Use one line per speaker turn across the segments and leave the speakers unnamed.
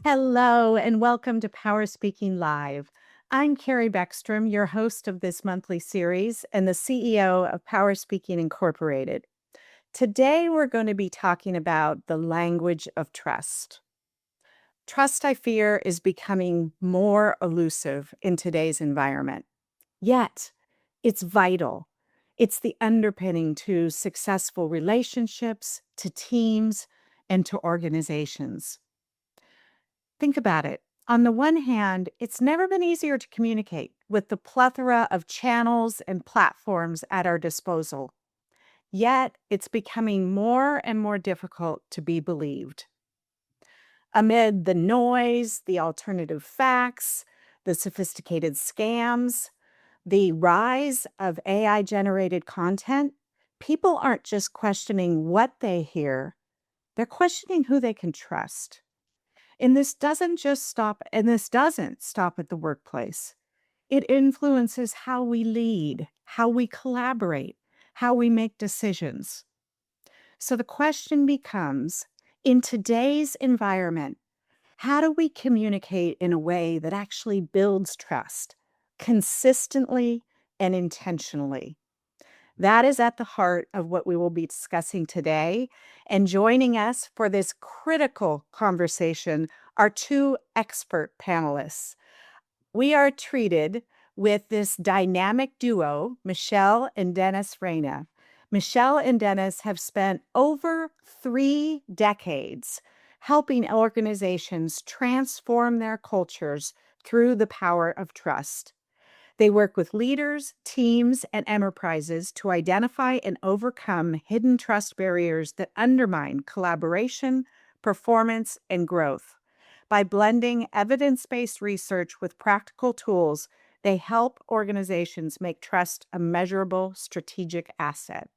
Hello, and welcome to Power Speaking Live. I'm Carrie Beckstrom, your host of this monthly series and the CEO of Power Speaking Incorporated. Today, we're going to be talking about the language of trust. Trust, I fear, is becoming more elusive in today's environment. Yet, it's vital. It's the underpinning to successful relationships, to teams, and to organizations. Think about it. On the one hand, it's never been easier to communicate with the plethora of channels and platforms at our disposal. Yet, it's becoming more and more difficult to be believed. Amid the noise, the alternative facts, the sophisticated scams, the rise of AI-generated content, people aren't just questioning what they hear, they're questioning who they can trust. And this doesn't stop at the workplace. It influences how we lead, how we collaborate, how we make decisions. So the question becomes, in today's environment, how do we communicate in a way that actually builds trust consistently and intentionally? That is at the heart of what we will be discussing today. And joining us for this critical conversation are two expert panelists. We are treated with this dynamic duo, Michelle and Dennis Reina. Michelle and Dennis have spent over 3 decades helping organizations transform their cultures through the power of trust. They work with leaders, teams, and enterprises to identify and overcome hidden trust barriers that undermine collaboration, performance, and growth. By blending evidence-based research with practical tools, they help organizations make trust a measurable strategic asset.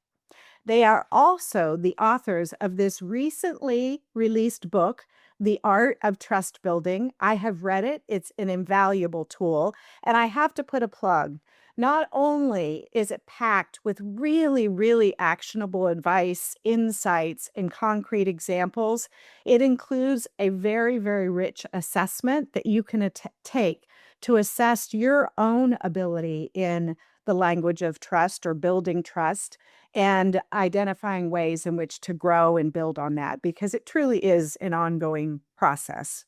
They are also the authors of this recently released book, The Art of Trust Building. I have read it. It's an invaluable tool. And I have to put a plug. Not only is it packed with really, really actionable advice, insights, and concrete examples, it includes a very, very rich assessment that you can take to assess your own ability in the language of trust or building trust and identifying ways in which to grow and build on that, because it truly is an ongoing process.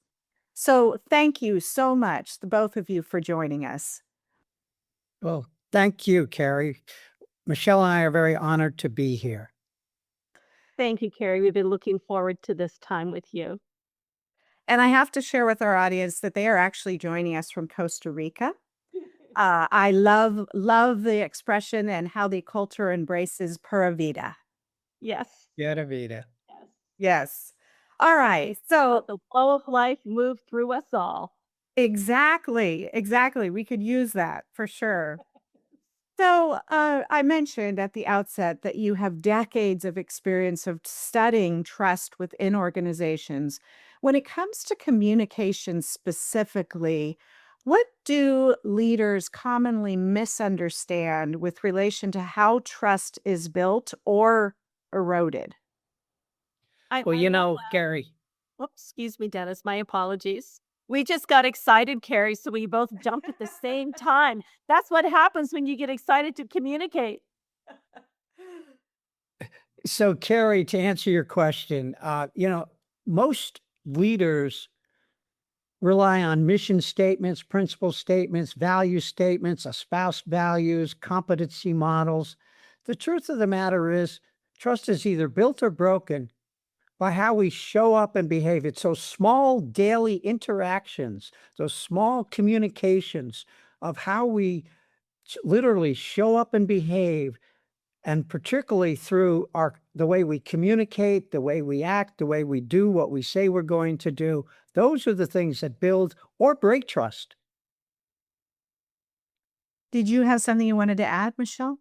So thank you so much, the both of you, for joining us.
Well, thank you, Carrie. Michelle and I are very honored to be here.
Thank you, Carrie. We've been looking forward to this time with you.
And I have to share with our audience that they are actually joining us from Costa Rica. I love the expression and how the culture embraces pura vida.
Yes.
Pura vida.
Yes.
Yes. All right. So
the flow of life move through us all.
Exactly. We could use that for sure. So I mentioned at the outset that you have decades of experience of studying trust within organizations. When it comes to communication specifically, what do leaders commonly misunderstand with relation to how trust is built or eroded?
Well, Carrie.
Oops, excuse me, Dennis. My apologies. We just got excited, Carrie, so we both jumped at the same time. That's what happens when you get excited to communicate.
So, Carrie, to answer your question, most leaders rely on mission statements, principle statements, value statements, espouse values, competency models. The truth of the matter is, trust is either built or broken by how we show up and behave. It's those small daily interactions, those small communications of how we literally show up and behave, and particularly through the way we communicate, the way we act, the way we do what we say we're going to do. Those are the things that build or break trust.
Did you have something you wanted to add, Michelle?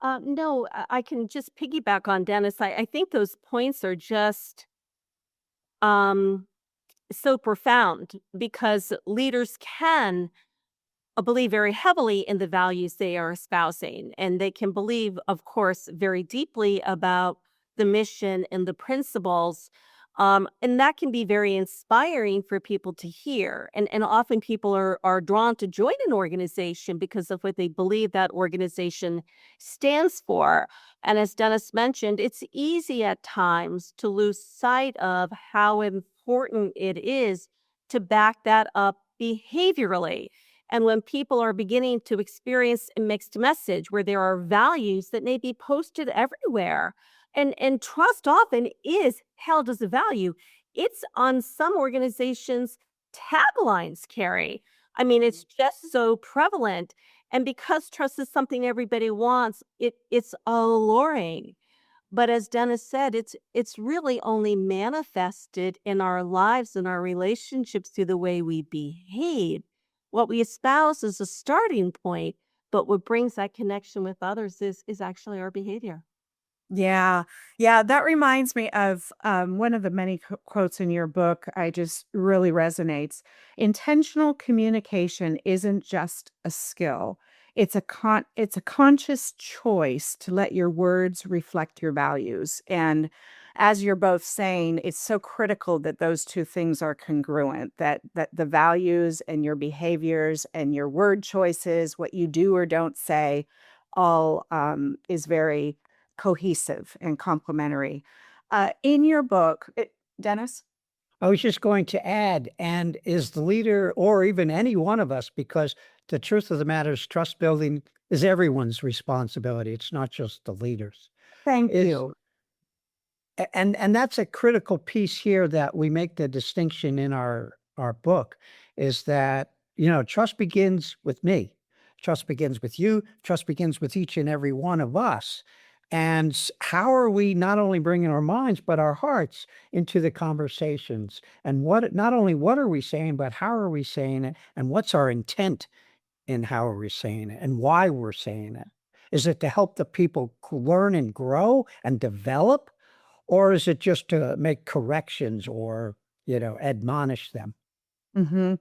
No, I can just piggyback on Dennis. I think those points are just um, so profound because leaders can believe very heavily in the values they are espousing. And they can believe, of course, very deeply about the mission and the principles. And that can be very inspiring for people to hear. And often people are drawn to join an organization because of what they believe that organization stands for. And as Dennis mentioned, it's easy at times to lose sight of how important it is to back that up behaviorally. And when people are beginning to experience a mixed message where there are values that may be posted everywhere, and trust often is held as a value. It's on some organizations' taglines, Carrie. I mean, it's just so prevalent. And because trust is something everybody wants, it's alluring. But as Dennis said, it's really only manifested in our lives and our relationships through the way we behave. What we espouse is a starting point, but what brings that connection with others is actually our behavior.
Yeah. Yeah, that reminds me of, one of the many quotes in your book. I just really resonates. Intentional communication isn't just a skill. It's a conscious choice to let your words reflect your values. And as you're both saying, it's so critical that those two things are congruent, that the values and your behaviors and your word choices, what you do or don't say, all is very cohesive and complementary. In your book, Dennis?
I was just going to add, and is the leader or even any one of us, because the truth of the matter is trust building is everyone's responsibility. It's not just the leaders.
Thank
Is
you.
and that's a critical piece here that we make the distinction in our book is that, trust begins with me. Trust begins with you. Trust begins with each and every one of us. And how are we not only bringing our minds, but our hearts into the conversations? And not only what are we saying, but how are we saying it? And what's our intent in how are we saying it and why we're saying it? Is it to help the people learn and grow and develop? Or is it just to make corrections or, admonish them?
hmm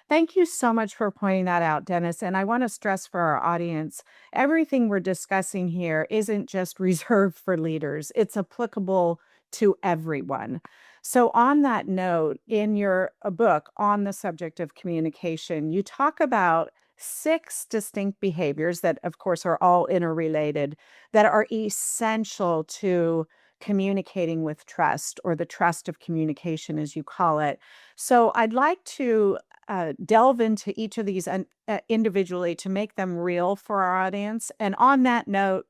Thank you so much for pointing that out, Dennis. And I want to stress for our audience everything we're discussing here isn't just reserved for leaders, it's applicable to everyone. So, on that note, in your book on the subject of communication, you talk about six distinct behaviors that, of course, are all interrelated that are essential to communicating with trust or the trust of communication, as you call it. So, I'd like to delve into each of these individually to make them real for our audience. And on that note,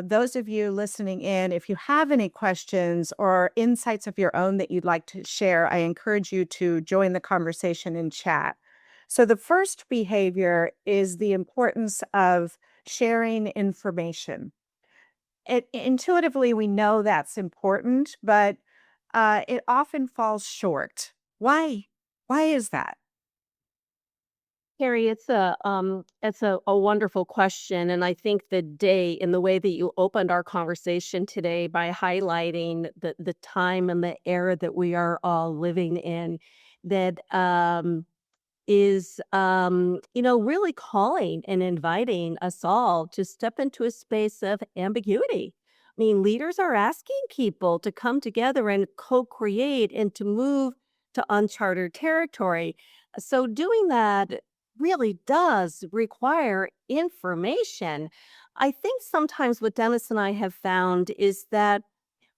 those of you listening in, if you have any questions or insights of your own that you'd like to share, I encourage you to join the conversation in chat. So, the first behavior is the importance of sharing information. Intuitively, we know that's important, but it often falls short. Why? Why is that?
Carrie, it's a wonderful question. And I think the day in the way that you opened our conversation today by highlighting the time and the era that we are all living in, that is really calling and inviting us all to step into a space of ambiguity. I mean, leaders are asking people to come together and co-create and to move to uncharted territory. So doing that really does require information. I think sometimes what Dennis and I have found is that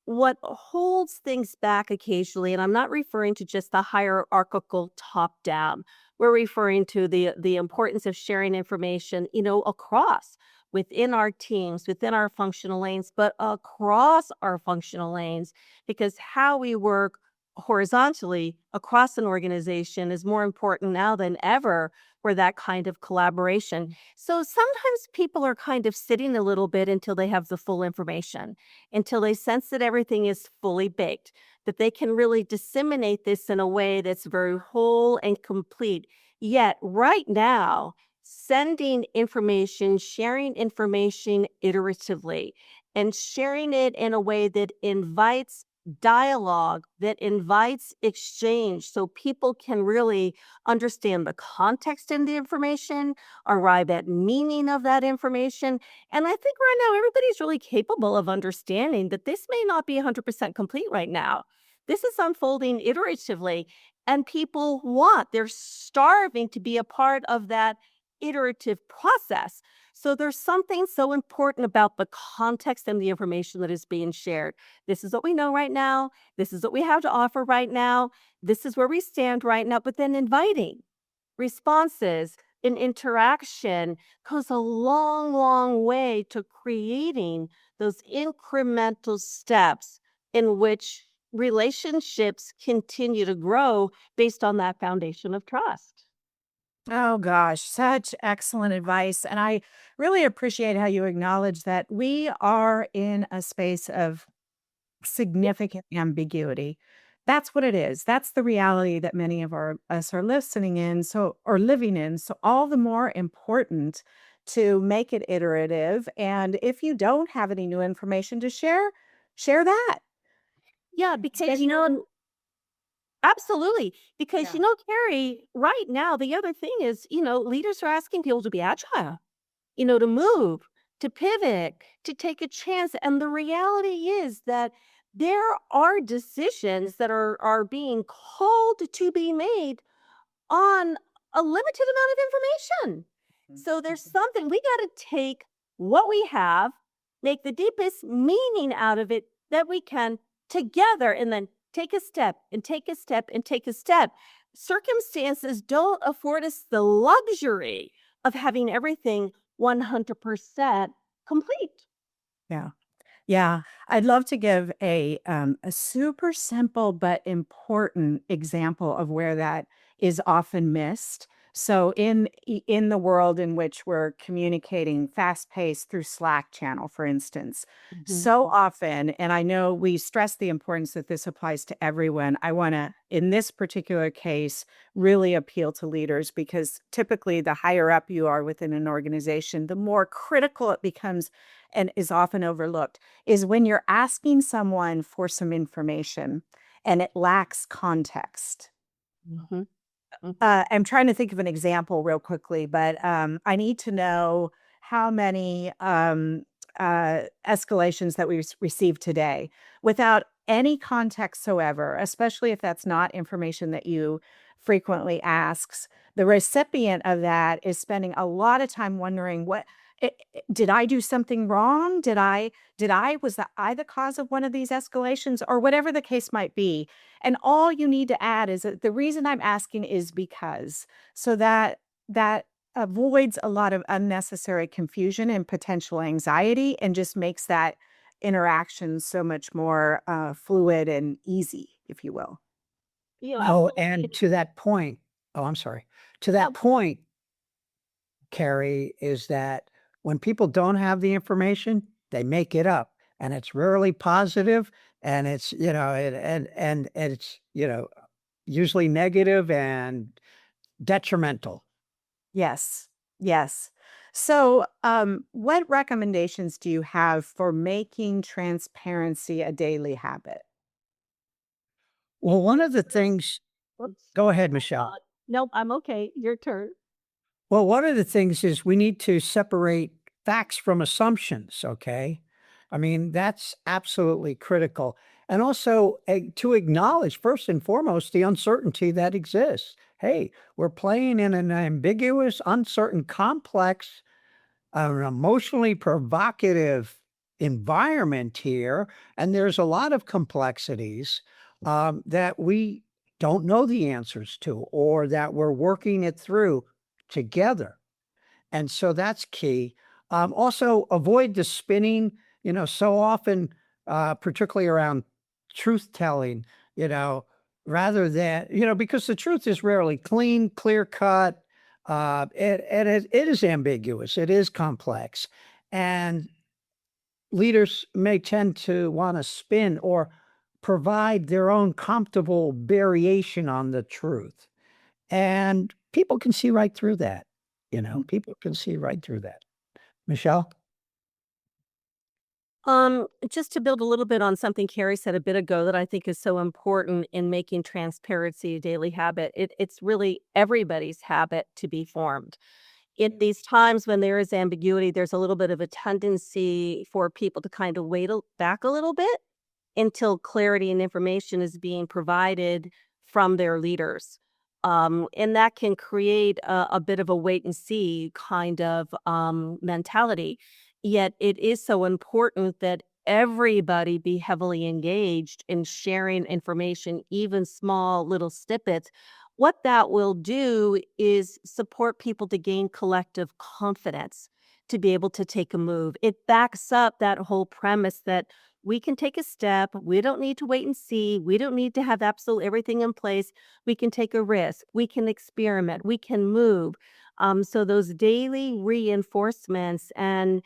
what holds things back occasionally, and I'm not referring to just the hierarchical top down. We're referring to the importance of sharing information, across within our teams, within our functional lanes, but across our functional lanes, because how we work horizontally across an organization is more important now than ever for that kind of collaboration. So sometimes people are kind of sitting a little bit until they have the full information, until they sense that everything is fully baked, that they can really disseminate this in a way that's very whole and complete. Yet, right now, sending information, sharing information iteratively, and sharing it in a way that invites dialogue, that invites exchange so people can really understand the context in the information, arrive at meaning of that information. And I think right now everybody's really capable of understanding that this may not be 100% complete right now. This is unfolding iteratively, and they're starving to be a part of that iterative process. So there's something so important about the context and the information that is being shared. This is what we know right now. This is what we have to offer right now. This is where we stand right now. But then inviting responses and interaction goes a long, long way to creating those incremental steps in which relationships continue to grow based on that foundation of trust.
Oh gosh, such excellent advice. And I really appreciate how you acknowledge that we are in a space of significant ambiguity. That's what it is. That's the reality that many of us are listening in, so or living in. So all the more important to make it iterative. And if you don't have any new information to share, share that.
Yeah, because absolutely. Because,
Yeah.
Carrie, right now, the other thing is, leaders are asking people to be agile, to move, to pivot, to take a chance. And the reality is that there are decisions that are being called to be made on a limited amount of information.
Mhm.
So there's something we got to take what we have, make the deepest meaning out of it that we can together, and then take a step and take a step and take a step. Circumstances don't afford us the luxury of having everything 100% complete.
Yeah. Yeah, I'd love to give a super simple but important example of where that is often missed. So in the world in which we're communicating fast paced through Slack channel, for instance,
Mhm.
so often, and I know we stress the importance that this applies to everyone. I want to, in this particular case, really appeal to leaders because typically the higher up you are within an organization, the more critical it becomes and is often overlooked is when you're asking someone for some information and it lacks context.
Mhm. Mhm.
I'm trying to think of an example real quickly, but I need to know how many escalations that we received today without any context soever, especially if that's not information that you frequently asks. The recipient of that is spending a lot of time wondering did I do something wrong? Was that I the cause of one of these escalations or whatever the case might be? And all you need to add is that the reason I'm asking is because, so that avoids a lot of unnecessary confusion and potential anxiety and just makes that interaction so much more fluid and easy, if you will.
Oh,
Absolutely.
and to that point, oh, I'm sorry. To
Yeah.
that point, Carrie, is that when people don't have the information, they make it up, and it's rarely positive, and it's, and it's, usually negative and detrimental.
Yes. Yes. So, what recommendations do you have for making transparency a daily habit?
Well, one of the things
Whoops.
go ahead, Michelle.
Nope, I'm okay. Your turn.
Well, one of the things is we need to separate facts from assumptions, okay? I mean, that's absolutely critical. And also to acknowledge, first and foremost, the uncertainty that exists. Hey, we're playing in an ambiguous, uncertain, complex, an emotionally provocative environment here. And there's a lot of complexities that we don't know the answers to, or that we're working it through together. And so that's key. Also, avoid the spinning, so often, particularly around truth telling, you know, rather than, because the truth is rarely clean, clear cut. It is ambiguous, it is complex. And leaders may tend to want to spin or provide their own comfortable variation on the truth. And people can see right through that. People can see right through that. Michelle?
Just to build a little bit on something Carrie said a bit ago that I think is so important in making transparency a daily habit. It's really everybody's habit to be formed. In these times when there is ambiguity, there's a little bit of a tendency for people to kind of back a little bit until clarity and information is being provided from their leaders. And that can create a bit of a wait and see kind of mentality. Yet it is so important that everybody be heavily engaged in sharing information, even small little snippets. What that will do is support people to gain collective confidence to be able to take a move. It backs up that whole premise that we can take a step. We don't need to wait and see. We don't need to have absolute everything in place. We can take a risk. We can experiment. We can move. So those daily reinforcements and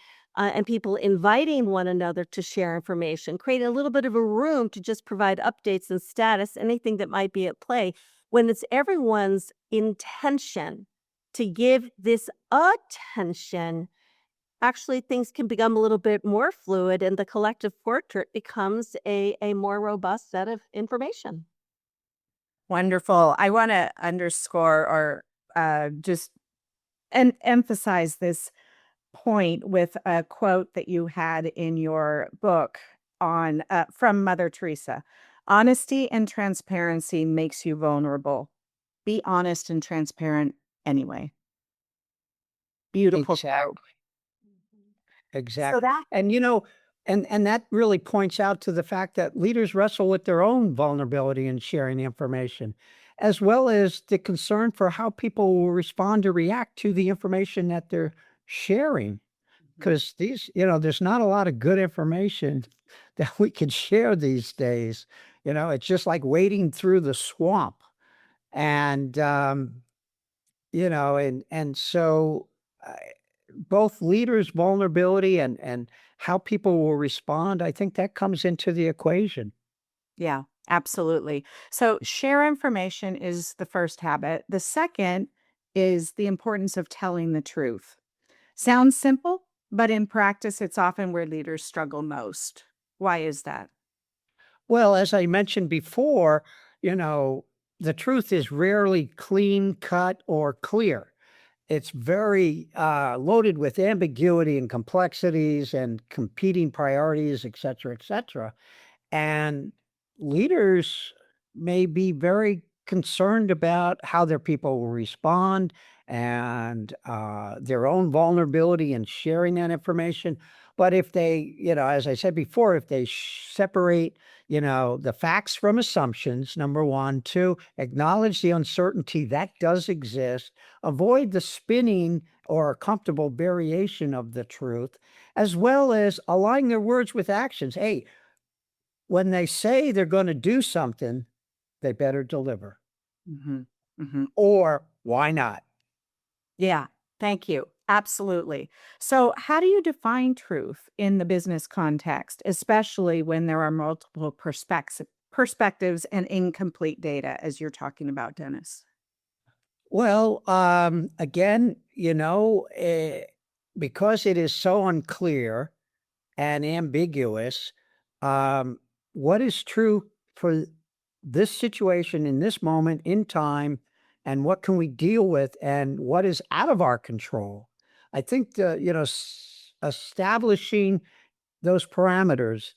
people inviting one another to share information, creating a little bit of a room to just provide updates and status, anything that might be at play. When it's everyone's intention to give this attention, actually things can become a little bit more fluid and the collective portrait becomes a more robust set of information.
Wonderful. I want to underscore or just emphasize this point with a quote that you had in your book on from Mother Teresa. Honesty and transparency makes you vulnerable. Be honest and transparent anyway. Beautiful quote.
Exactly.
So
Exactly.
that
And that really points out to the fact that leaders wrestle with their own vulnerability in sharing information, as well as the concern for how people will respond or react to the information that they're sharing. Because there's not a lot of good information that we can share these days. It's just like wading through the swamp. And so both leaders' vulnerability and how people will respond, I think that comes into the equation.
Yeah, absolutely. So share information is the first habit. The second is the importance of telling the truth. Sounds simple, but in practice, it's often where leaders struggle most. Why is that?
Well, as I mentioned before, you know, the truth is rarely clean cut or clear. It's very loaded with ambiguity and complexities and competing priorities, et cetera, et cetera. And leaders may be very concerned about how their people will respond and their own vulnerability in sharing that information. But if they, as I said before, if they separate, the facts from assumptions, number one, two, acknowledge the uncertainty that does exist, avoid the spinning or comfortable variation of the truth, as well as align their words with actions. Hey, when they say they're going to do something, they better deliver.
hmm hmm
Or why not?
Yeah, thank you. Absolutely. So, how do you define truth in the business context, especially when there are multiple perspectives and incomplete data, as you're talking about, Dennis?
Well, again, because it is so unclear and ambiguous, um, what is true for this situation in this moment in time, and what can we deal with, and what is out of our control? I think establishing those parameters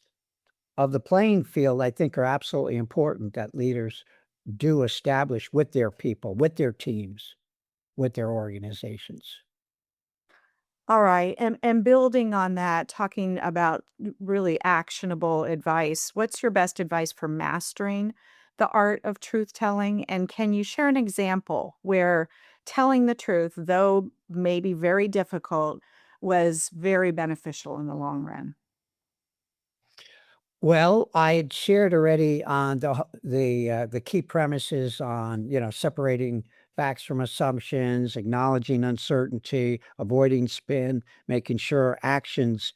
of the playing field, I think, are absolutely important that leaders do establish with their people, with their teams, with their organizations.
All right. And building on that, talking about really actionable advice, what's your best advice for mastering the art of truth telling? And can you share an example where telling the truth, though maybe very difficult, was very beneficial in the long run?
Well, I had shared already on the key premises on separating facts from assumptions, acknowledging uncertainty, avoiding spin, making sure actions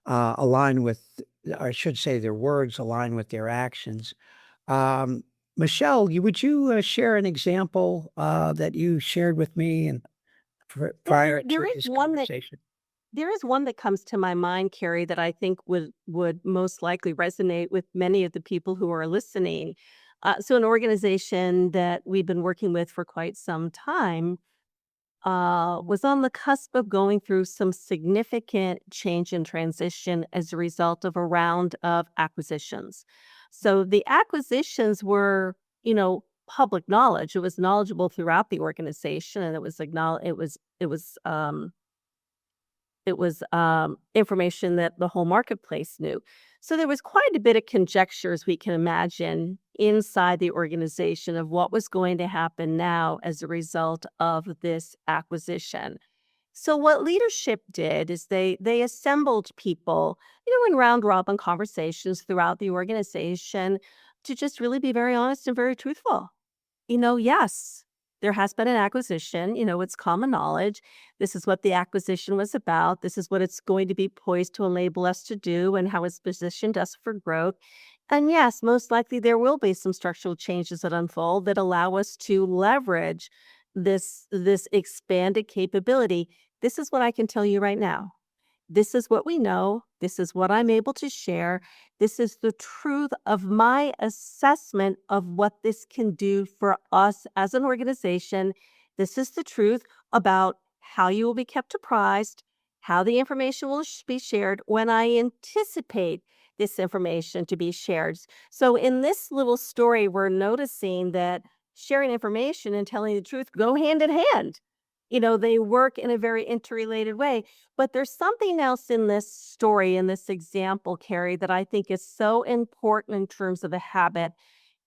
align with, or I should say, their words align with their actions. Um, Michelle, would you share an example that you shared with me? And prior
There
to
is
this
one that
conversation?
comes to my mind, Carrie, that I think would most likely resonate with many of the people who are listening. So an organization that we've been working with for quite some time was on the cusp of going through some significant change and transition as a result of a round of acquisitions. So the acquisitions were, public knowledge. It was knowledgeable throughout the organization, and it was information that the whole marketplace knew. So there was quite a bit of conjecture, as we can imagine, inside the organization of what was going to happen now as a result of this acquisition. So what leadership did is they assembled people, in round robin conversations throughout the organization to just really be very honest and very truthful. Yes, there has been an acquisition. It's common knowledge. This is what the acquisition was about. This is what it's going to be poised to enable us to do and how it's positioned us for growth. And yes, most likely there will be some structural changes that unfold that allow us to leverage this expanded capability. This is what I can tell you right now. This is what we know. This is what I'm able to share. This is the truth of my assessment of what this can do for us as an organization. This is the truth about how you will be kept apprised, how the information will be shared when I anticipate this information to be shared. So, in this little story, we're noticing that sharing information and telling the truth go hand in hand. They work in a very interrelated way. But there's something else in this story, in this example, Carrie, that I think is so important in terms of a habit.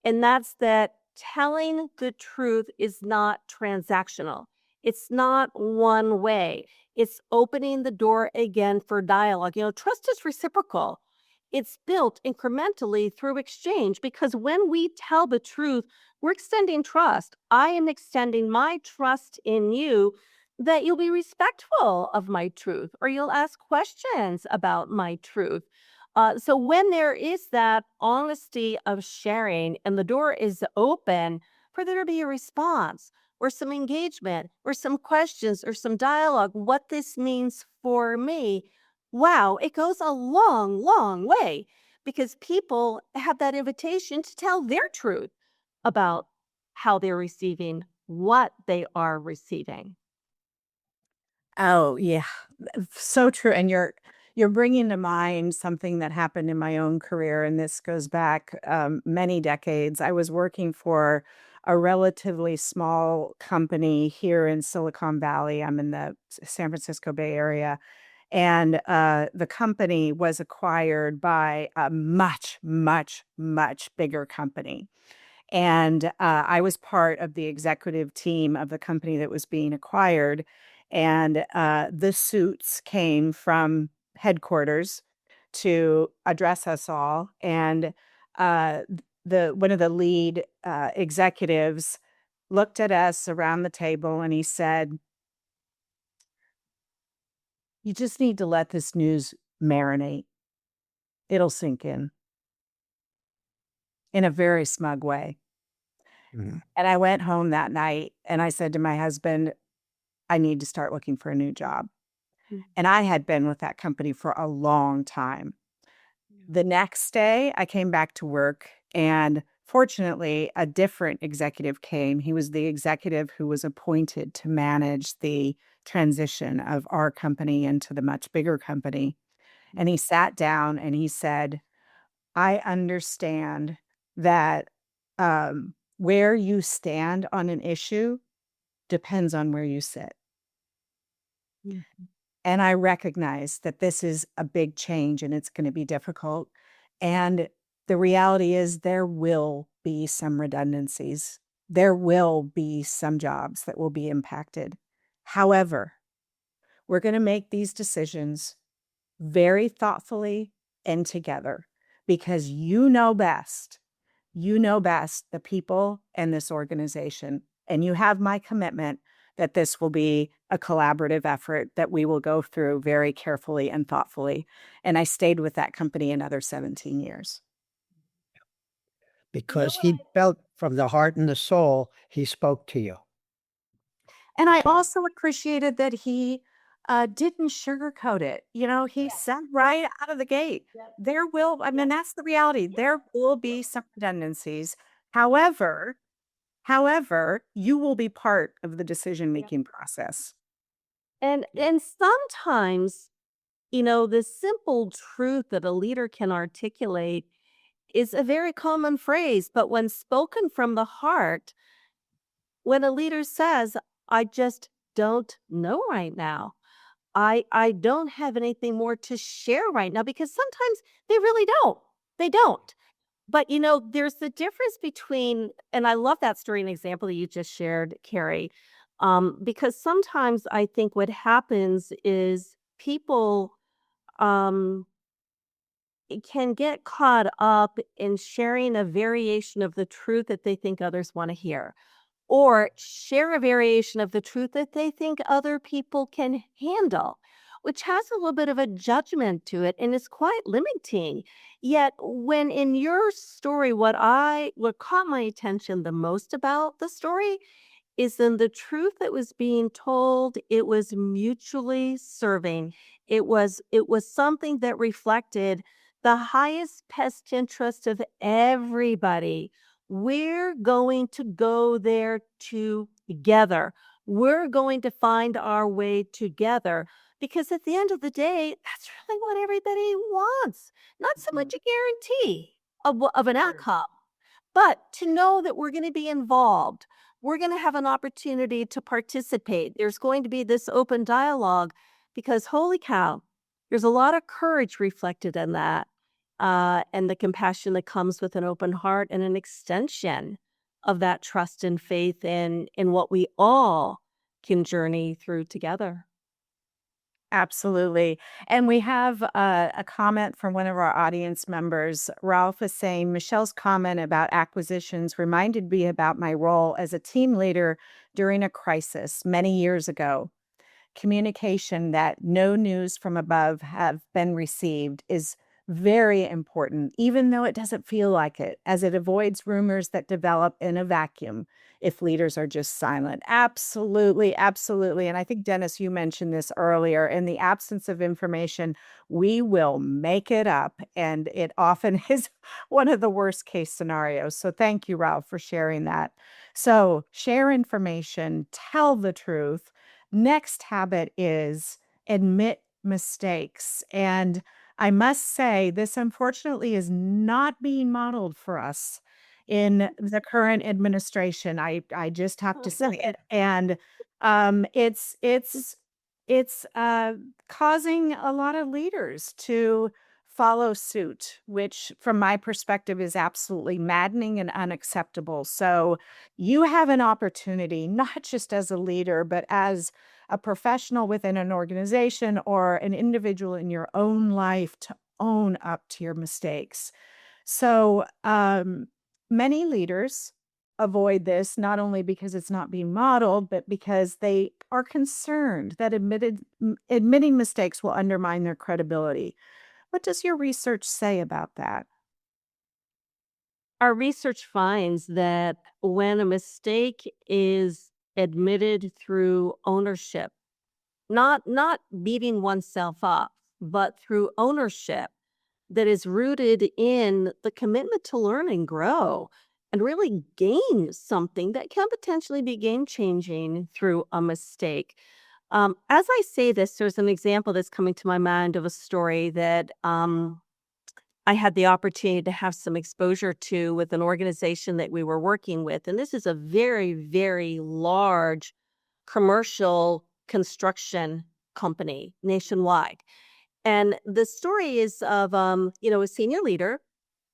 And that's that telling the truth is not transactional. It's not one way. It's opening the door again for dialogue. Trust is reciprocal. It's built incrementally through exchange because when we tell the truth, we're extending trust. I am extending my trust in you that you'll be respectful of my truth or you'll ask questions about my truth. So when there is that honesty of sharing and the door is open for there to be a response or some engagement or some questions or some dialogue, what this means for me, wow, it goes a long, long way because people have that invitation to tell their truth about how they're receiving what they are receiving.
Oh, yeah. So true, and you're bringing to mind something that happened in my own career, and this goes back, many decades. I was working for a relatively small company here in Silicon Valley. I'm in the San Francisco Bay Area, and, the company was acquired by a much, much, much bigger company. And, I was part of the executive team of the company that was being acquired, and, the suits came from headquarters to address us all, and, the one of the lead, executives looked at us around the table and he said, "You just need to let this news marinate. It'll sink in a very smug way."
Mhm.
And I went home that night and I said to my husband, "I need to start looking for a new job."
Mm,
And I had been with that company for a long time.
yeah.
The next day, I came back to work, and fortunately, a different executive came. He was the executive who was appointed to manage the transition of our company into the much bigger company. And he sat down and he said, "I understand that where you stand on an issue depends on where you sit.
Mm,
And I recognize that this is a big change and it's going to be difficult. And the reality is, there will be some redundancies. There will be some jobs that will be impacted. However, we're going to make these decisions very thoughtfully and together because you know best. You know best the people and this organization. And you have my commitment that this will be a collaborative effort that we will go through very carefully and thoughtfully. And I stayed with that company another 17 years.
You know
Because
what?
he felt from the heart and the soul, he spoke to you.
And I also appreciated that he didn't sugarcoat it. He said right out of the gate, I mean, that's the reality. There will be some redundancies. However, you will be part of the decision-making process.
And sometimes, the simple truth that a leader can articulate is a very common phrase, but when spoken from the heart, when a leader says, "I just don't know right now. I don't have anything more to share right now," because sometimes they really don't. They don't. But, there's the difference between, and I love that story and example that you just shared, Carrie, because sometimes I think what happens is people um, can get caught up in sharing a variation of the truth that they think others want to hear, or share a variation of the truth that they think other people can handle, which has a little bit of a judgment to it and is quite limiting. Yet, when in your story, what caught my attention the most about the story is in the truth that was being told, it was mutually serving. It was something that reflected the highest best interest of everybody. We're going to go there together. We're going to find our way together because at the end of the day, that's really what everybody wants. Not so much a guarantee of an outcome, but to know that we're going to be involved. We're going to have an opportunity to participate. There's going to be this open dialogue because, holy cow, there's a lot of courage reflected in that, and the compassion that comes with an open heart and an extension of that trust and faith in what we all can journey through together.
Absolutely. And we have a comment from one of our audience members. Ralph is saying, Michelle's comment about acquisitions reminded me about my role as a team leader during a crisis many years ago. Communication that no news from above have been received is very important, even though it doesn't feel like it, as it avoids rumors that develop in a vacuum if leaders are just silent. Absolutely, absolutely. And I think, Dennis, you mentioned this earlier. In the absence of information, we will make it up. And it often is one of the worst case scenarios. So thank you, Ralph, for sharing that. So share information, tell the truth. Next habit is admit mistakes. And I must say, this unfortunately is not being modeled for us in the current administration. I just have to say it. And it's causing a lot of leaders to follow suit, which from my perspective is absolutely maddening and unacceptable. So you have an opportunity, not just as a leader, but as a professional within an organization or an individual in your own life to own up to your mistakes. So many leaders avoid this not only because it's not being modeled, but because they are concerned that admitting mistakes will undermine their credibility. What does your research say about that?
Our research finds that when a mistake is admitted through ownership, not beating oneself up, but through ownership that is rooted in the commitment to learn and grow and really gain something that can potentially be game changing through a mistake. As I say this, there's an example that's coming to my mind of a story that I had the opportunity to have some exposure to with an organization that we were working with. And this is a very, very large commercial construction company nationwide. And the story is of a senior leader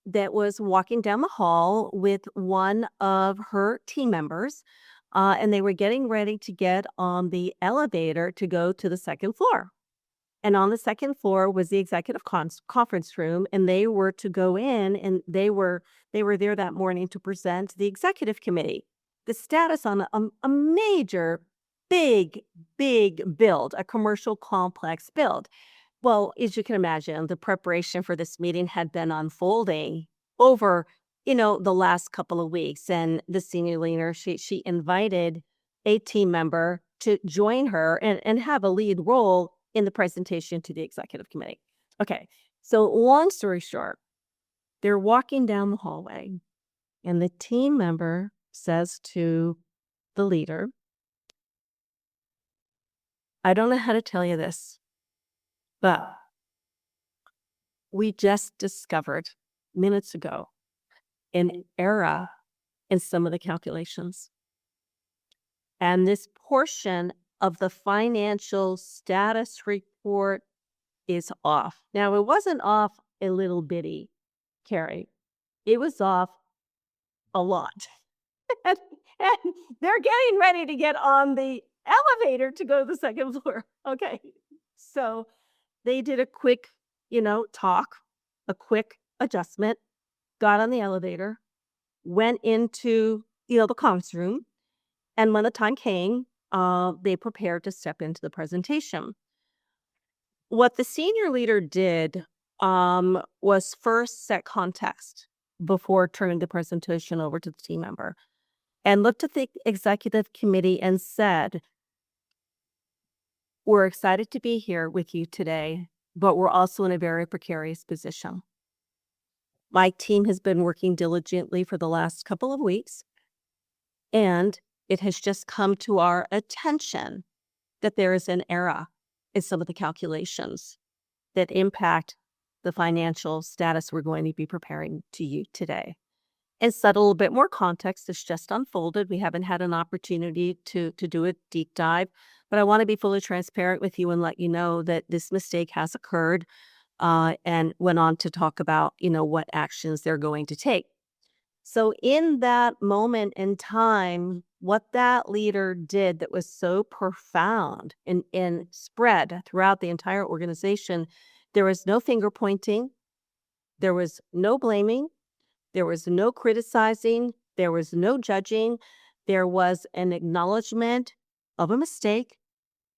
that was walking down the hall with one of her team members, and they were getting ready to get on the elevator to go to the second floor. And on the second floor was the executive conference room, and they were to go in, and they were there that morning to present to the executive committee the status on a major, big, big build, a commercial complex build. Well, as you can imagine, the preparation for this meeting had been unfolding over, the last couple of weeks. And the senior leader, she invited a team member to join her and have a lead role in the presentation to the executive committee. Okay, so long story short, they're walking down the hallway, and the team member says to the leader, I don't know how to tell you this, but we just discovered minutes ago an error in some of the calculations. And this portion of the financial status report is off. Now, it wasn't off a little bitty, Carrie. It was off a lot. and, and they're getting ready to get on the elevator to go to the second floor. Okay. So they did a quick, talk, a quick adjustment, got on the elevator, went into, the conference room. And when the time came, they prepared to step into the presentation. What the senior leader did was first set context before turning the presentation over to the team member and looked at the executive committee and said, we're excited to be here with you today, but we're also in a very precarious position. My team has been working diligently for the last couple of weeks, and it has just come to our attention that there is an error in some of the calculations that impact the financial status we're going to be preparing to you today. And set a little bit more context. It's just unfolded. We haven't had an opportunity to do a deep dive, but I want to be fully transparent with you and let you know that this mistake has occurred, and went on to talk about, what actions they're going to take. So in that moment in time, what that leader did that was so profound and spread throughout the entire organization, there was no finger pointing, there was no blaming, there was no criticizing, there was no judging, there was an acknowledgement of a mistake.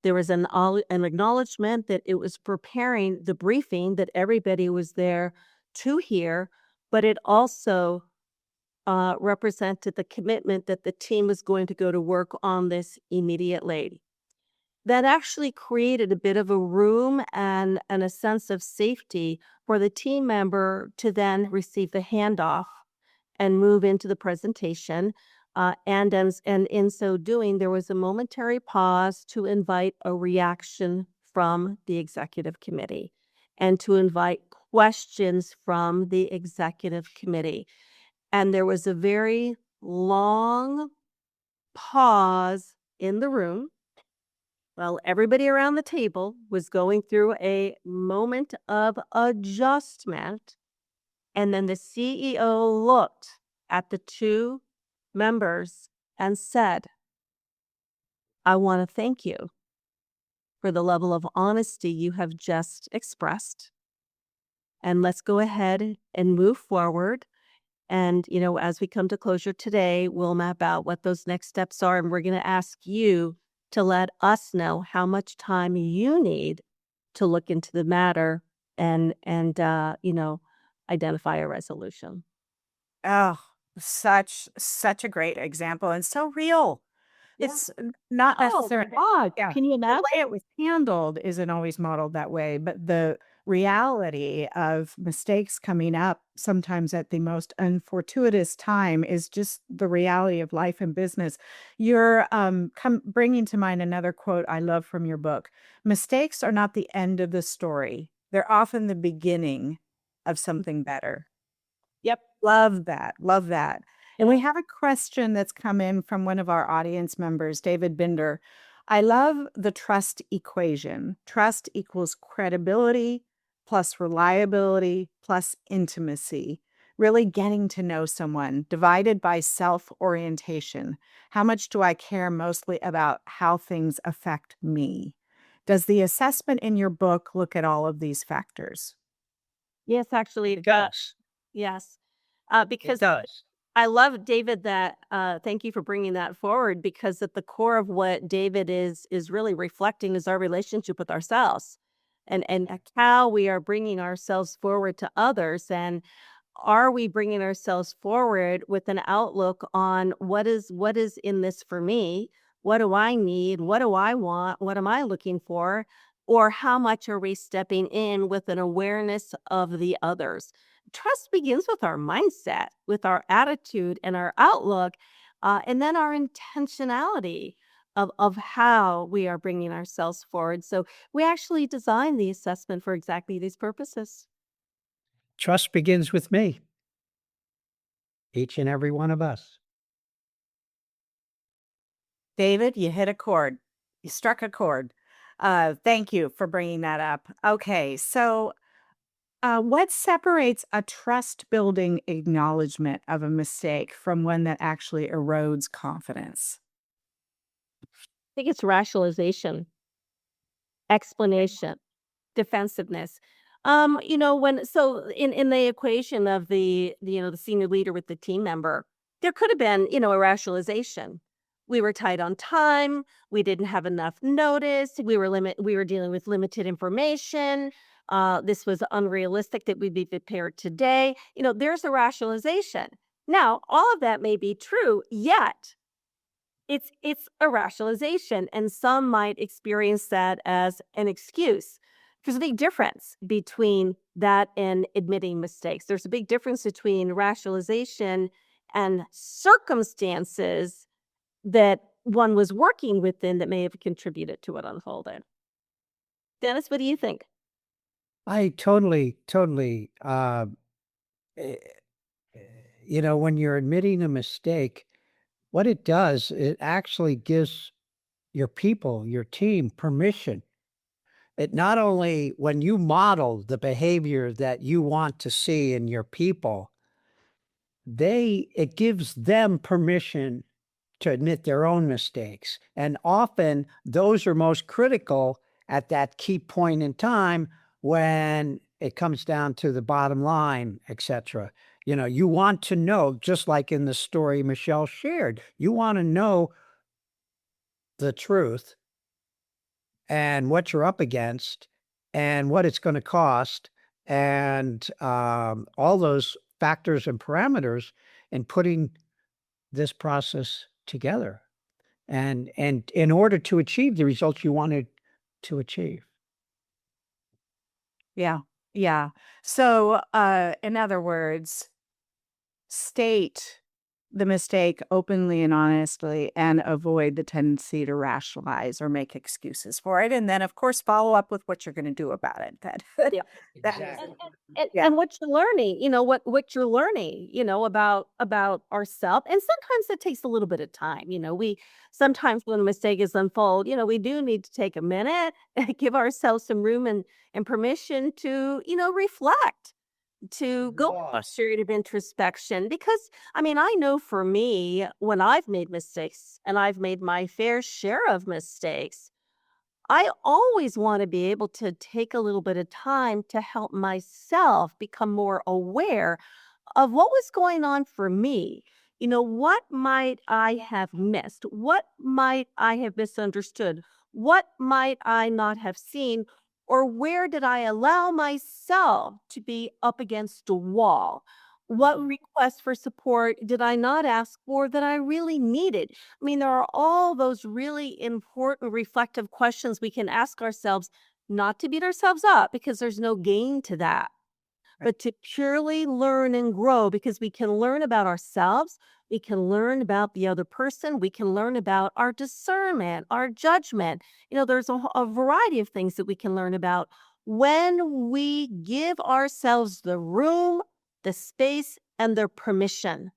There was an acknowledgement that it was preparing the briefing that everybody was there to hear, but it also represented the commitment that the team was going to go to work on this immediately. That actually created a bit of a room and a sense of safety for the team member to then receive the handoff and move into the presentation. And in so doing, there was a momentary pause to invite a reaction from the executive committee and to invite questions from the executive committee. And there was a very long pause in the room while everybody around the table was going through a moment of adjustment. And then the CEO looked at the two members and said, I want to thank you for the level of honesty you have just expressed. And let's go ahead and move forward. And, as we come to closure today, we'll map out what those next steps are. And we're going to ask you to let us know how much time you need to look into the matter and identify a resolution.
Oh, such a great example and so real.
Yeah.
It's not
Oh,
necessarily
God.
yeah.
Can you
The
imagine?
way it was handled isn't always modeled that way, but the reality of mistakes coming up sometimes at the most unfortuitous time is just the reality of life and business. You're bringing to mind another quote I love from your book. Mistakes are not the end of the story. They're often the beginning of something better.
Yep.
Love that. Love that. And we have a question that's come in from one of our audience members, David Binder. I love the trust equation. Trust equals credibility plus reliability plus intimacy. Really getting to know someone, divided by self orientation. How much do I care mostly about how things affect me? Does the assessment in your book look at all of these factors?
Yes, actually,
It does.
yes.
It
Because
does.
I love David that thank you for bringing that forward, because at the core of what David is really reflecting is our relationship with ourselves and how we are bringing ourselves forward to others. And are we bringing ourselves forward with an outlook on what is in this for me What do I need? What do I want? What am I looking for? Or how much are we stepping in with an awareness of the others? Trust begins with our mindset, with our attitude and our outlook, and then our intentionality of how we are bringing ourselves forward. So we actually designed the assessment for exactly these purposes.
Trust begins with me, each and every one of us.
David, you hit a chord. You struck a chord. Thank you for bringing that up. Okay, so what separates a trust building acknowledgement of a mistake from one that actually erodes confidence?
I think it's rationalization, explanation, defensiveness. When so in the equation of the senior leader with the team member, there could have been, a rationalization. We were tight on time, we didn't have enough notice, we were dealing with limited information. This was unrealistic that we'd be prepared today. There's a rationalization. Now, all of that may be true, yet it's a rationalization, and some might experience that as an excuse. There's a big difference between that and admitting mistakes. There's a big difference between rationalization and circumstances that one was working within that may have contributed to it unfolding. Dennis, what do you think?
I totally, eh, when you're admitting a mistake, what it does, it actually gives your people, your team permission. It not only when you model the behavior that you want to see in your people, it gives them permission to admit their own mistakes. And often those are most critical at that key point in time when it comes down to the bottom line, etc. You want to know, just like in the story Michelle shared, you want to know the truth and what you're up against and what it's going to cost and all those factors and parameters in putting this process together and in order to achieve the results you wanted to achieve.
Yeah. Yeah. So, in other words, state the mistake openly and honestly and avoid the tendency to rationalize or make excuses for it. And then, of course, follow up with what you're going to do about it.
Yeah.
That,
And
Exactly.
yeah.
and what you're learning, what you're learning, about ourselves. And sometimes it takes a little bit of time. We sometimes when a mistake is unfold, we do need to take a minute and give ourselves some room and permission to, reflect, to go through a period of introspection. Because I know for me, when I've made mistakes and I've made my fair share of mistakes, I always want to be able to take a little bit of time to help myself become more aware of what was going on for me. What might I have missed? What might I have misunderstood? What might I not have seen? Or where did I allow myself to be up against a wall? What requests for support did I not ask for that I really needed? There are all those really important reflective questions we can ask ourselves, not to beat ourselves up because there's no gain to that, but to purely learn and grow because we can learn about ourselves, we can learn about the other person, we can learn about our discernment, our judgment. There's a variety of things that we can learn about when we give ourselves the room, the space, and the permission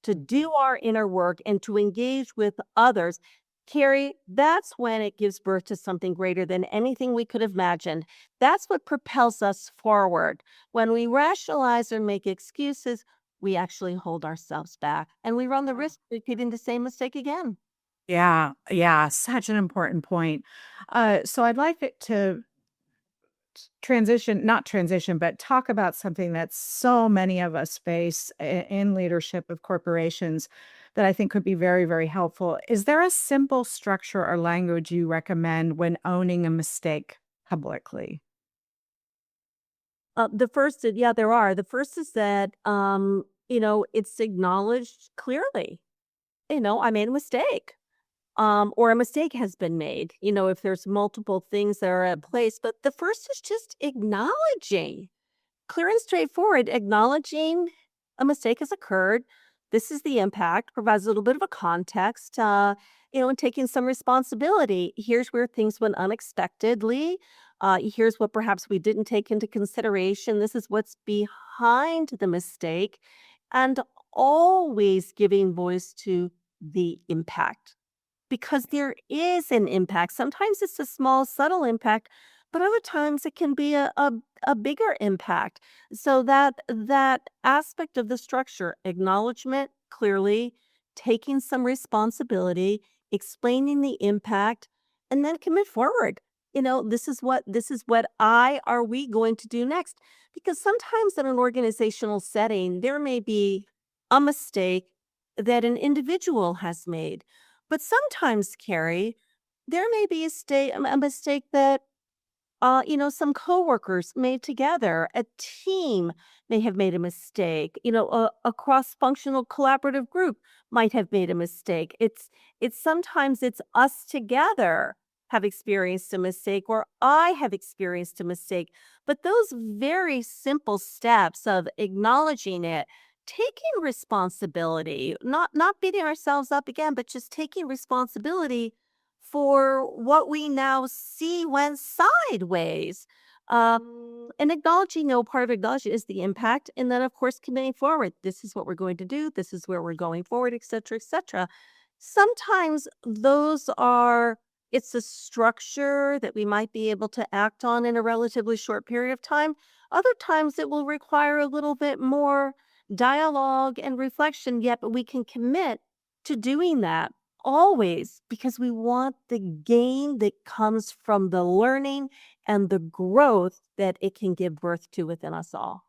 to do our inner work and to engage with others. Carrie, that's when it gives birth to something greater than anything we could have imagined. That's what propels us forward. When we rationalize or make excuses, we actually hold ourselves back and we run the risk of repeating the same mistake again.
Yeah. Yeah. Such an important point. So I'd like it to not transition, but talk about something that so many of us face in leadership of corporations that I think could be very, very helpful. Is there a simple structure or language you recommend when owning a mistake publicly?
Yeah, there are. The first is that, it's acknowledged clearly. I made a mistake. or a mistake has been made, if there's multiple things that are at place. But the first is just acknowledging, clear and straightforward, acknowledging a mistake has occurred. This is the impact, provides a little bit of a context, and taking some responsibility. Here's where things went unexpectedly. Here's what perhaps we didn't take into consideration. This is what's behind the mistake. And always giving voice to the impact, because there is an impact. Sometimes it's a small, subtle impact, but other times it can be a bigger impact. So that aspect of the structure, acknowledgement clearly, taking some responsibility, explaining the impact, and then commit forward. This is what I are we going to do next? Because sometimes in an organizational setting, there may be a mistake that an individual has made, but sometimes, Carrie, there may be a mistake that some coworkers made together. A team may have made a mistake. A cross-functional collaborative group might have made a mistake. It's sometimes it's us together have experienced a mistake, or I have experienced a mistake. But those very simple steps of acknowledging it, taking responsibility, not beating ourselves up again, but just taking responsibility for what we now see went sideways. And acknowledging, part of acknowledging is the impact. And then, of course, committing forward. This is what we're going to do. This is where we're going forward, et cetera, et cetera. Sometimes it's a structure that we might be able to act on in a relatively short period of time. Other times it will require a little bit more dialogue and reflection, yet, but we can commit to doing that always, because we want the gain that comes from the learning and the growth that it can give birth to within us all.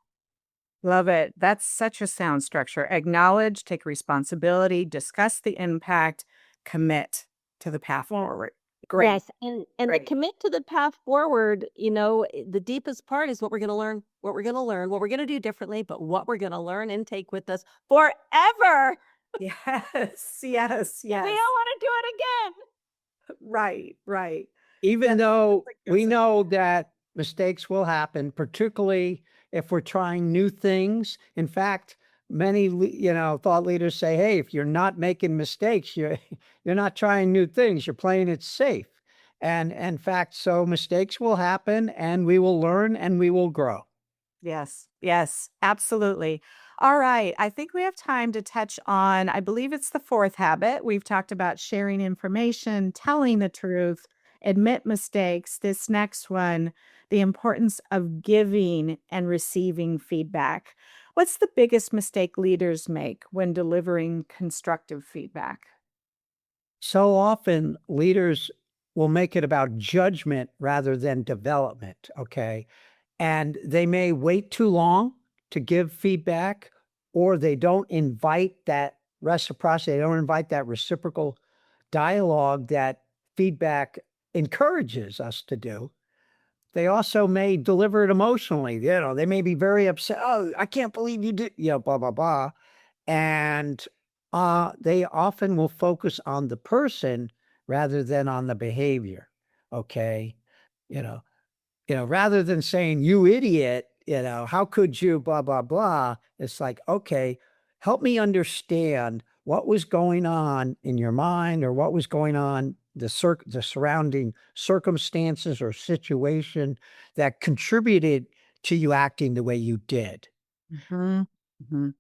Love it. That's such a sound structure. Acknowledge, take responsibility, discuss the impact, commit to the path forward. Great.
Yes, and
Great.
commit to the path forward. The deepest part is what we're going to learn, what we're going to learn, what we're going to do differently, but what we're going to learn and take with us forever.
Yes. Yes.
We don't
Yes.
want to do it again.
Right. Right.
Even
That's
though
like
we
Joseph.
know that mistakes will happen, particularly if we're trying new things. In fact, many thought leaders say, "Hey, if you're not making mistakes, you're you're not trying new things. You're playing it safe." And in fact, so mistakes will happen, and we will learn, and we will grow.
Yes, yes, absolutely. All right. I think we have time to touch on, I believe it's the fourth habit. We've talked about sharing information, telling the truth, admit mistakes. This next one, the importance of giving and receiving feedback. What's the biggest mistake leaders make when delivering constructive feedback?
So often, leaders will make it about judgment rather than development. Okay. And they may wait too long to give feedback, or they don't invite that reciprocity. They don't invite that reciprocal dialogue that feedback encourages us to do. They also may deliver it emotionally. They may be very upset. Oh, I can't believe you did, blah, blah, blah. And they often will focus on the person rather than on the behavior. Okay. You know, rather than saying, "You idiot," "How could you, blah, blah, blah." It's like, okay, help me understand what was going on in your mind, or what was going on, the surrounding circumstances or situation that contributed to you acting the way you did.
Mhm, mhm.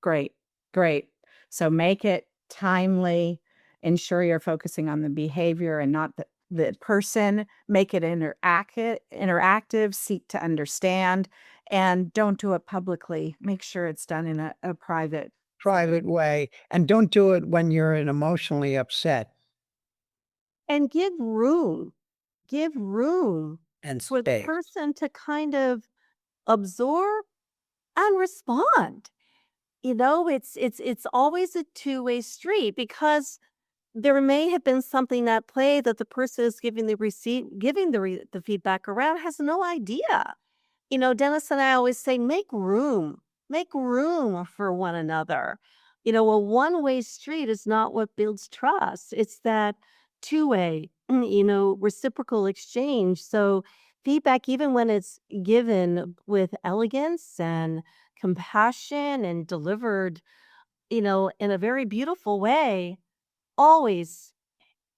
Great, great. So make it timely, ensure you're focusing on the behavior and not the person, make it interactive, seek to understand, and don't do it publicly. Make sure it's done in a private
Private
setting.
way, and don't do it when you're emotionally upset,
And give room
and
for the
space.
person to kind of absorb and respond. It's always a two-way street, because there may have been something at play that the person is giving the feedback around has no idea. Dennis and I always say, make room for one another. A one-way street is not what builds trust. It's that two-way, reciprocal exchange. So feedback, even when it's given with elegance and compassion and delivered, in a very beautiful way, always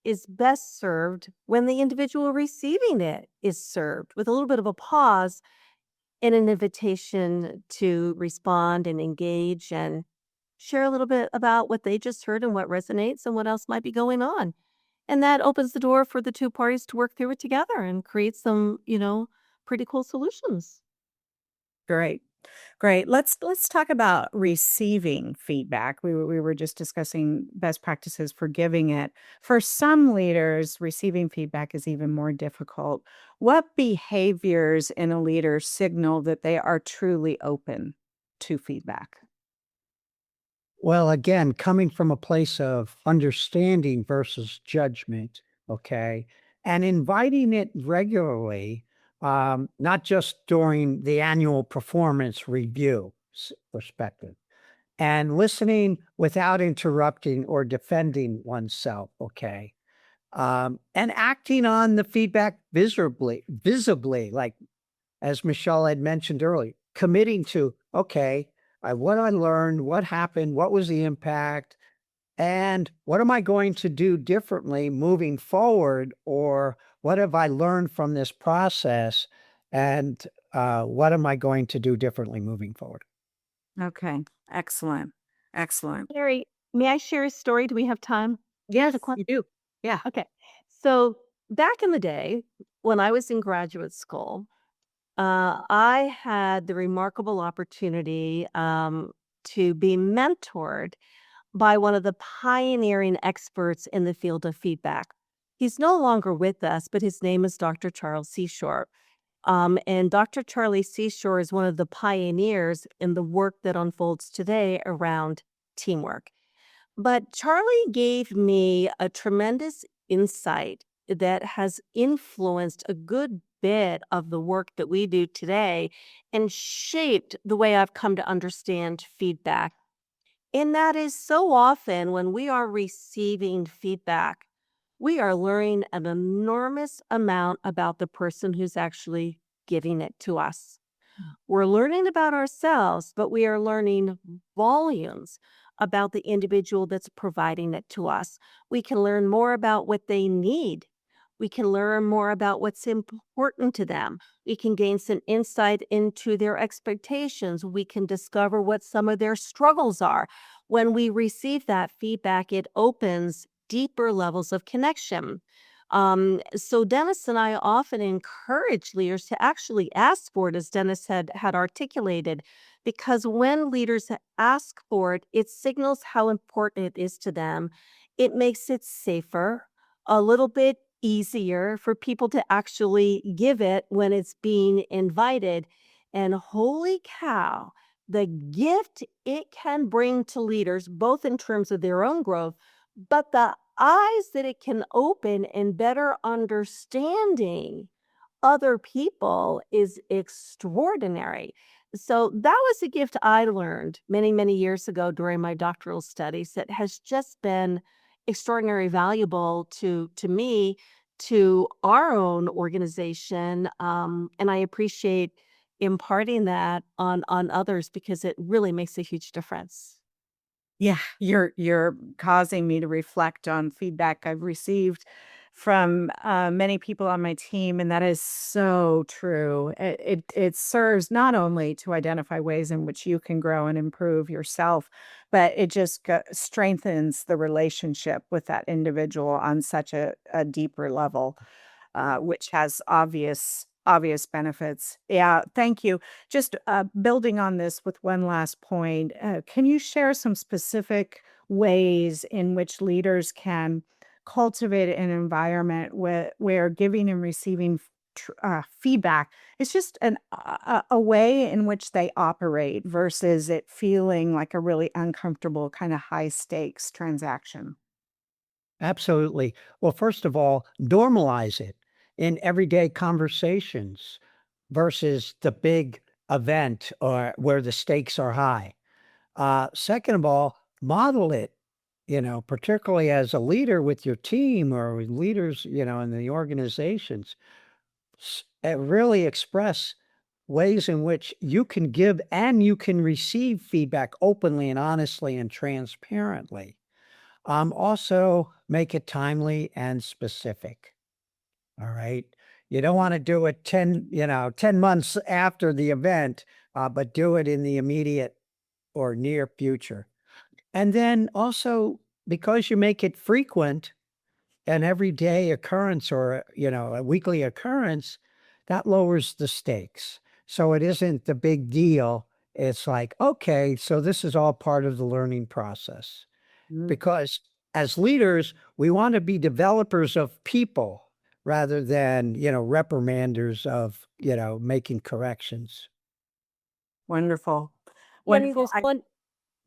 is best served when the individual receiving it is served with a little bit of a pause and an invitation to respond and engage and share a little bit about what they just heard and what resonates and what else might be going on. And that opens the door for the two parties to work through it together and create some, pretty cool solutions.
Great. Great. Let's talk about receiving feedback. We were just discussing best practices for giving it. For some leaders, receiving feedback is even more difficult. What behaviors in a leader signal that they are truly open to feedback?
Well, again, coming from a place of understanding versus judgment, okay, and inviting it regularly, not just during the annual performance review perspective, and listening without interrupting or defending oneself, okay, and acting on the feedback visibly, like as Michelle had mentioned earlier, committing to, okay, what I learned, what happened, what was the impact, and what am I going to do differently moving forward? Or what have I learned from this process? And what am I going to do differently moving forward?
Okay. Excellent. Excellent.
Carrie, may I share a story? Do we have time
Yes,
to
you do. Yeah.
Okay. So back in the day, when I was in graduate school, I had the remarkable opportunity to be mentored by one of the pioneering experts in the field of feedback. He's no longer with us, but his name is Dr. Charles Seashore. And Dr. Charlie Seashore is one of the pioneers in the work that unfolds today around teamwork. But Charlie gave me a tremendous insight that has influenced a good bit of the work that we do today and shaped the way I've come to understand feedback. And that is so often when we are receiving feedback, we are learning an enormous amount about the person who's actually giving it to us. We're learning about ourselves, but we are learning volumes about the individual that's providing it to us. We can learn more about what they need. We can learn more about what's important to them. We can gain some insight into their expectations. We can discover what some of their struggles are. When we receive that feedback, it opens deeper levels of connection. So Dennis and I often encourage leaders to actually ask for it, as Dennis had articulated, because when leaders ask for it, it signals how important it is to them. It makes it safer, a little bit easier for people to actually give it when it's being invited. And holy cow, the gift it can bring to leaders, both in terms of their own growth, but the eyes that it can open in better understanding other people is extraordinary. So that was a gift I learned many, many years ago during my doctoral studies that has just been extraordinarily valuable to me, to our own organization. And I appreciate imparting that on others because it really makes a huge difference.
Yeah, you're causing me to reflect on feedback I've received from many people on my team, and that is so true. It serves not only to identify ways in which you can grow and improve yourself, but it just strengthens the relationship with that individual on such a deeper level, which has obvious benefits. Yeah, thank you. Just building on this with one last point, can you share some specific ways in which leaders can cultivate an environment where giving and receiving feedback is just a way in which they operate versus it feeling like a really uncomfortable kind of high stakes transaction?
Absolutely. Well, first of all, normalize it in everyday conversations versus the big event or where the stakes are high. Second of all, model it, particularly as a leader with your team or with leaders, in the organizations, really express ways in which you can give and you can receive feedback openly and honestly and transparently. Also make it timely and specific. All right. You don't want to do it 10 months after the event, but do it in the immediate or near future. And then also, because you make it frequent, an everyday occurrence or, a weekly occurrence, that lowers the stakes. So it isn't the big deal. It's like, okay, so this is all part of the learning process.
Mm.
Because as leaders, we want to be developers of people rather than, reprimanders of, making corrections.
Wonderful.
Denny,
Wonderful.
there's one.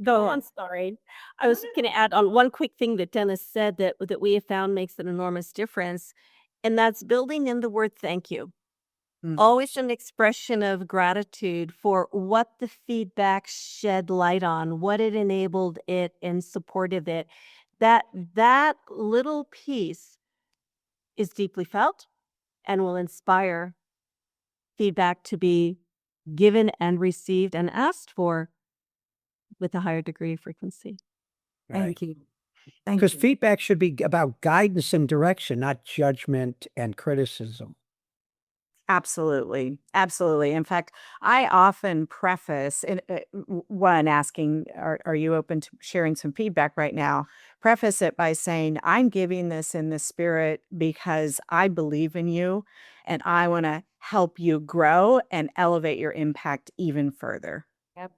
Oh, I'm sorry. I was going to add on one quick thing that Dennis said that we have found makes an enormous difference, and that's building in the word thank you.
Mm.
Always an expression of gratitude for what the feedback shed light on, what it enabled it and supported it. That little piece is deeply felt and will inspire feedback to be given and received and asked for with a higher degree of frequency.
Thank you. Thank
Because
you.
feedback should be about guidance and direction, not judgment and criticism.
Absolutely. Absolutely. In fact, I often preface one asking, are you open to sharing some feedback right now? Preface it by saying, I'm giving this in the spirit because I believe in you and I want to help you grow and elevate your impact even further.
Yep.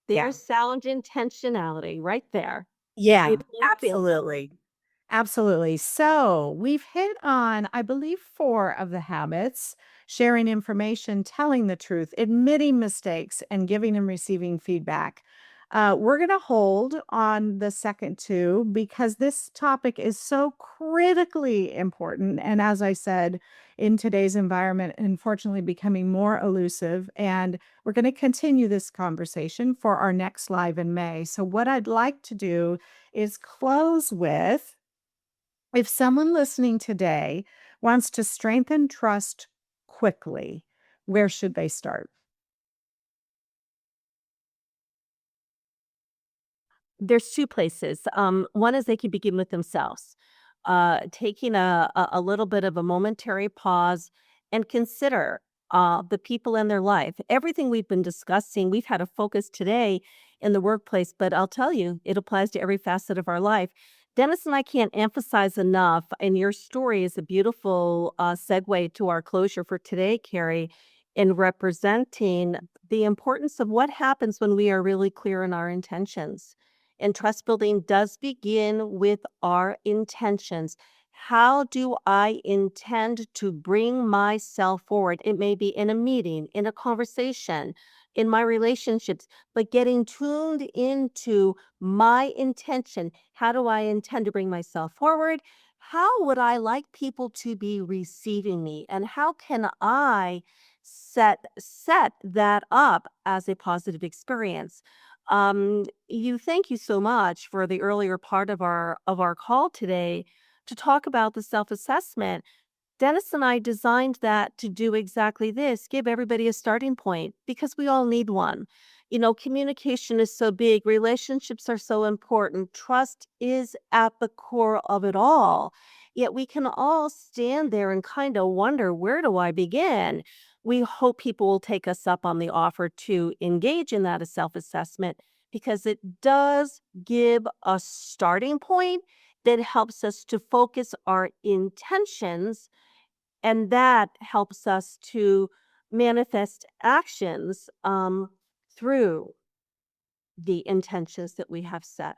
Yeah.
There's sound intentionality right there.
Yeah,
It feels
absolutely. Absolutely. So we've hit on, I believe, four of the habits: sharing information, telling the truth, admitting mistakes, and giving and receiving feedback. We're going to hold on the second two because this topic is so critically important. And as I said, in today's environment, unfortunately, becoming more elusive. And we're going to continue this conversation for our next live in May. So, what I'd like to do is close with, if someone listening today wants to strengthen trust quickly, where should they start?
There's 2 places. One is they can begin with themselves, taking a little bit of a momentary pause and consider, the people in their life. Everything we've been discussing, we've had a focus today in the workplace, but I'll tell you, it applies to every facet of our life. Dennis and I can't emphasize enough, and your story is a beautiful, segue to our closure for today, Carrie, in representing the importance of what happens when we are really clear in our intentions. And trust building does begin with our intentions. How do I intend to bring myself forward? It may be in a meeting, in a conversation, in my relationships, but getting tuned into my intention. How do I intend to bring myself forward? How would I like people to be receiving me? And how can I set that up as a positive experience? Thank you so much for the earlier part of our call today to talk about the self-assessment. Dennis and I designed that to do exactly this, give everybody a starting point because we all need one. Communication is so big, relationships are so important, trust is at the core of it all. Yet we can all stand there and kind of wonder, where do I begin? We hope people will take us up on the offer to engage in that self assessment because it does give a starting point that helps us to focus our intentions, and that helps us to manifest actions through the intentions that we have set.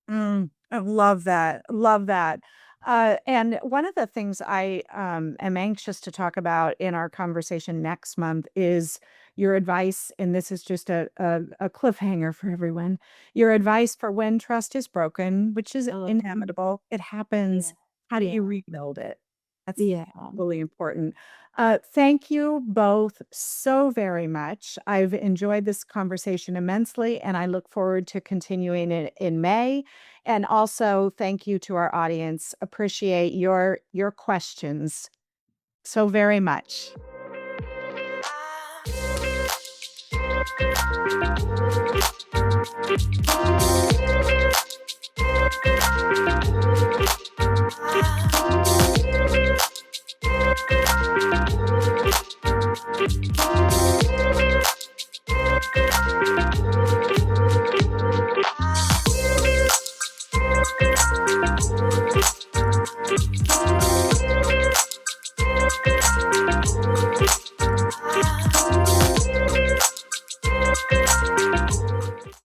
I love that. Love that. And one of the things I am anxious to talk about in our conversation next month is your advice. And this is just a cliffhanger for everyone. Your advice for when trust is broken, which is
Oh,
inevitable. It
yeah.
happens. How do
Yeah.
you rebuild it? That's
Yeah.
really important. Thank you both so very much. I've enjoyed this conversation immensely, and I look forward to continuing it in May. And also, thank you to our audience. Appreciate your questions so very much.